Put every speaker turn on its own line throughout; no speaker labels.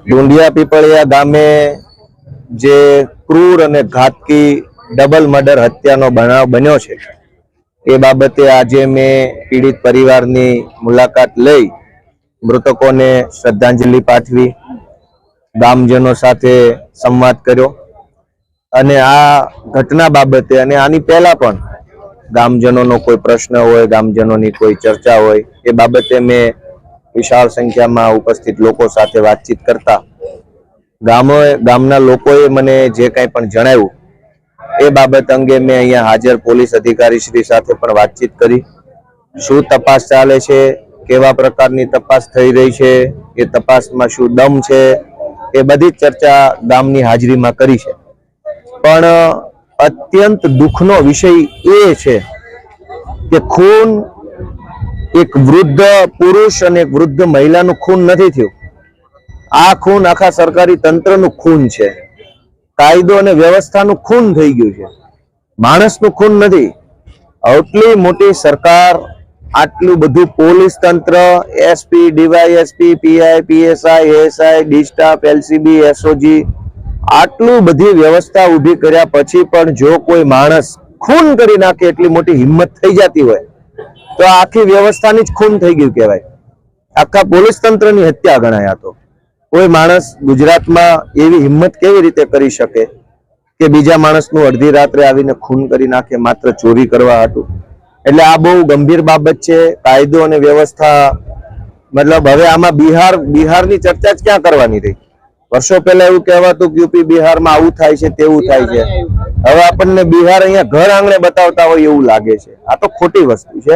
ડુંડિયા પીપળિયા ગામે જે ક્રૂર અને ઘાતકી ડબલ મર્ડર હત્યાનો બનાવ બન્યો છે એ બાબતે આજે મેં પીડિત પરિવારની મુલાકાત લઈ મૃતકોને શ્રદ્ધાંજલિ પાઠવી, ગામજનો સાથે સંવાદ કર્યો અને આ ઘટના બાબતે અને આની પહેલા પણ ગામજનોનો કોઈ પ્રશ્ન હોય, ગામજનોની કોઈ ચર્ચા હોય એ બાબતે મેં વિશાળ સંખ્યામાં ઉપસ્થિત લોકો સાથે વાતચીત કરતા ગામના લોકોએ મને જે કંઈ પણ જણાવ્યું એ બાબત અંગે મેં અહીંયા હાજર પોલીસ અધિકારી શ્રી સાથે પણ વાતચીત કરી। શું તપાસ ચાલે છે, કેવા પ્રકારની તપાસ થઈ રહી છે, એ તપાસમાં શું દમ છે, એ બધી ચર્ચા ગામની હાજરીમાં કરી છે। પણ અત્યંત દુઃખનો વિષય એ છે કે ખૂન એક વૃદ્ધ પુરુષ અને એક વૃદ્ધ મહિલાનું ખૂન નથી થયું। આ ખૂન આખા સરકારી તંત્રનું ખૂન છે, કાયદો અને વ્યવસ્થાનું ખૂન થઈ ગયું છે, માણસનું ખૂન નથી। આટલી મોટી સરકાર, આટલું બધું પોલીસ તંત્ર, SP, DYSP, PI, PSI, ASI, D staff, LCB, SOG, આટલું બધી વ્યવસ્થા ઊભી કર્યા પછી પણ જો કોઈ માણસ ખૂન કરી નાખે એટલી મોટી હિંમત થઈ જતી હોય તો આખી વ્યવસ્થાની જ ખૂન થઈ ગયું કહેવાય। આખા પોલીસ તંત્રની હત્યા ગણાય। તો કોઈ માણસ ગુજરાતમાં એવી હિંમત કેવી રીતે કરી શકે કે બીજા માણસનું અડધી રાત્રે આવીને ખૂન કરી નાખે માત્ર ચોરી કરવા હતું? એટલે આ બહુ ગંભીર બાબત છે। કાયદો અને વ્યવસ્થા મતલબ હવે આમાં બિહારની ચર્ચા જ ક્યાં કરવાની રહી? વર્ષો પહેલા એવું કહેવાતું કે યુપી બિહારમાં આવું થાય છે, તેવું થાય છે। હવે આપણને બિહાર અહીંયા ઘર આંગણે બતાવતા હોય એવું લાગે છે। આ તો ખોટી વસ્તુ છે।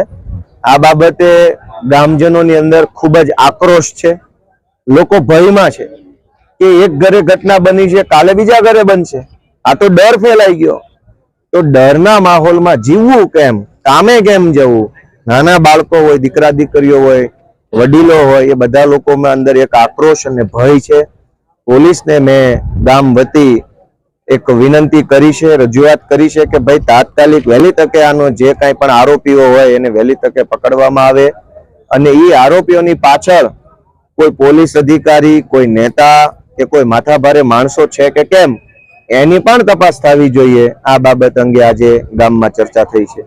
આ બાબતે ગામજનોની અંદર ખૂબ જ આક્રોશ છે, લોકો ભયમાં છે કે એક ઘરે ઘટના બની છે, કાલે બીજા ઘરે બનશે। આ તો ડર ફેલાઈ ગયો। તો ડરના માહોલમાં જીવવું કેમ, કામે કેમ જવું? નાના બાળકો હોય, દીકરા દીકરીઓ હોય, વડીલો હોય, એ બધા લોકોમાં અંદર એક આક્રોશ અને ભય છે। પોલીસને મેં ગામ વતી એક વિનંતી કરી છે, રજૂઆત કરી છે કે ભાઈ તાત્કાલિક વહેલી તકે આનો જે કાંઈ પણ આરોપીઓ હોય એને વહેલી તકે પકડવામાં આવે અને એ આરોપીઓની પાછળ કોઈ પોલીસ અધિકારી, કોઈ નેતા કે કોઈ માથાભારે માણસો છે કે કેમ એની પણ તપાસ થવી જોઈએ। આ બાબત અંગે આજે ગામમાં ચર્ચા થઈ છે।